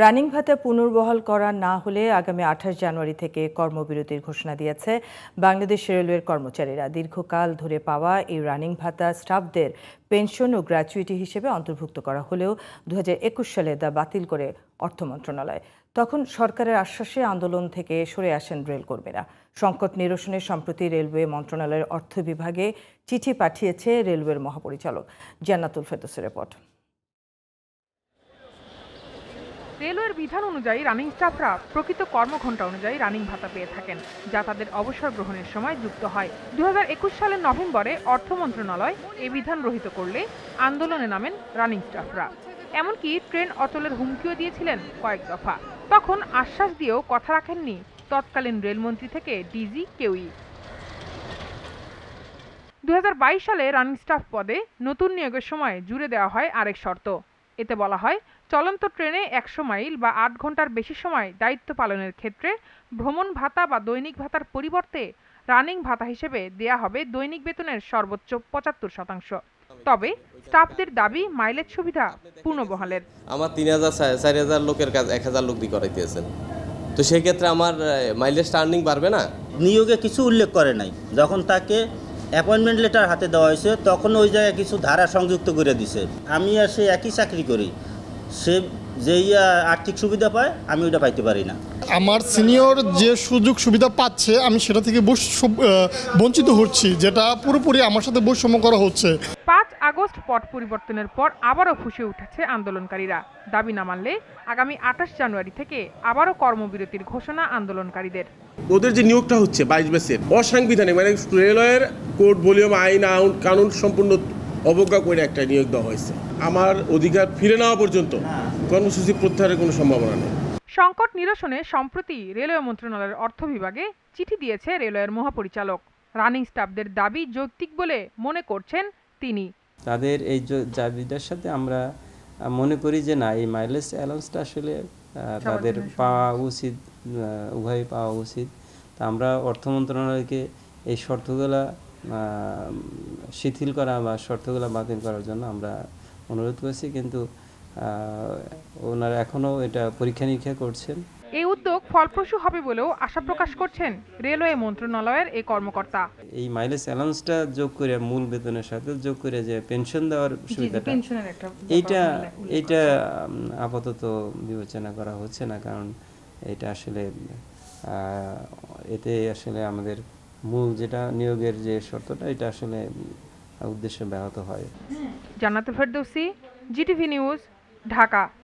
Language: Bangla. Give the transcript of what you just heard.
রানিং ভাতা পুনর্বহাল করা না হলে আগামী 28 জানুয়ারি থেকে কর্মবিরতির ঘোষণা দিয়েছে বাংলাদেশ রেলওয়ের কর্মচারীরা। দীর্ঘকাল ধরে পাওয়া এই রানিং ভাতা স্টাফদের পেনশন ও গ্র্যাচুইটি হিসেবে অন্তর্ভুক্ত করা হলেও 2021 সালে তা বাতিল করে অর্থ মন্ত্রণালয়। তখন সরকারের আশ্বাসে আন্দোলন থেকে সরে আসেন রেলকর্মীরা। সংকট নিরসনে সম্প্রতি রেলওয়ে মন্ত্রণালয়ের অর্থ বিভাগে চিঠি পাঠিয়েছে রেলওয়ের মহাপরিচালক। জান্নাতুল ফেরদৌসের রিপোর্ট। রেলওয়ের বিধান অনুযায়ী রানিং স্টাফরা প্রকৃত কর্মঘণ্টা অনুযায়ী রানিং ভাতা পেয়ে থাকেন, যা তাদের অবসর গ্রহণের সময় যুক্ত হয়। 2021 সালের নভেম্বরে অর্থ মন্ত্রণালয় এই বিধান রহিত করলে আন্দোলনে নামেন রানিং স্টাফরা। এমনকি ট্রেন অচলের হুমকিও দিয়েছিলেন কয়েক দফা। তখন আশ্বাস দিয়েও কথা রাখেননি তৎকালীন রেলমন্ত্রী থেকে ডিজি কেউই। 2022 সালে রানিং স্টাফ পদে নতুন নিয়োগের সময় জুড়ে দেওয়া হয় আরেক শর্ত। এতে বলা হয়, চলন্ত ট্রেনে 100 মাইল বা 8 ঘন্টার বেশি সময় দায়িত্ব পালনের ক্ষেত্রে ভ্রমণ ভাতা বা দৈনিক ভাতার পরিবর্তে রানিং ভাতা হিসেবে দেয়া হবে দৈনিক বেতনের সর্বোচ্চ 75%। তবে স্টাফদের দাবি মাইলেজ সুবিধা পুনর্বহালের। আমার 3000 4000 লোকের কাজ 1000 লোক দিয়ে করাইতেছেন, তো সেই ক্ষেত্রে আমার মাইলেজটা আর্নিং বাড়বে না। নিয়োগে কিছু উল্লেখ করে নাই। যখন তাকে অ্যাপয়েন্টমেন্ট লেটার হাতে দেওয়া হয়েছে তখন ওই জায়গায় কিছু ধারা সংযুক্ত করে দিছে। আমি আর সে একই চাকরি করি, সে যেই আর্থিক সুবিধা পায় আমি ওইটা পাইতে পারি না। আমার সিনিয়র যে সুযোগ সুবিধা পাচ্ছে আমি সেটা থেকে বঞ্চিত হচ্ছি, যেটা পুরোপুরি আমার সাথে বৈষম্য করা হচ্ছে। 5 আগস্ট পট পরিবর্তনের পর আবারও ফুঁসে উঠেছে আন্দোলনকারীরা। দাবি না মানলে আগামী 28 জানুয়ারি থেকে আবারও কর্মবিরতির ঘোষণা আন্দোলনকারীদের। ওদের যে নিয়োগটা হচ্ছে 22 বেসের অসাংবিধানিক, মানে রেলওয়ের কোড ভলিউম আইন কানুন সম্পূর্ণ অবজ্ঞা করে একটা নিয়োগ দেওয়া হয়েছে। আমার অধিকার ফিরে নেওয়া পর্যন্ত কর্মসূচি প্রত্যাহারের কোনো সম্ভাবনা নেই। সংকট নিরসনে সম্প্রতি রেলওয়ে মন্ত্রণালয়ের অর্থ বিভাগে চিঠি দিয়েছে রেলওয়ের মহাপরিচালক। রানিং স্টাফদের দাবি যৌক্তিক বলে মনে করছেন তিনি। তাদের এই দাবিটার সাথে আমরা মনে করি যে না, এই মাইলেজ অ্যালাউন্সটা আসলে তাদের পাওয়া উচিত, উভয়ই পাওয়া উচিত। তা আমরা অর্থ মন্ত্রণালয়কে এই শর্তগুলা শিথিল করা বা শর্তগুলা বাতিল করার জন্য আমরা অনুরোধ করেছি, কিন্তু ওনারা এখনও এটা পরীক্ষা নিরীক্ষা করছেন। এই উদ্যোগ ফলপ্রসূ হবে বলেও আশা প্রকাশ করছেন রেলওয়ে মন্ত্রণালয়ের এই কর্মকর্তা। এই মাইলেজ অ্যালাউন্সটা যোগ করে মূল বেতনের সাথে যোগ করে যে পেনশন দেওয়ার সুবিধাটা, এইটা আপাতত বিবেচনা করা হচ্ছে না, কারণ এটা আসলে এতে আসলে আমাদের মূল যেটা নিয়োগের যে শর্তটা, এটা আসলে উদ্দেশ্য ব্যাহত হয়। জান্নাতুল ফেরদৌসী, জিটিভি নিউজ, ঢাকা।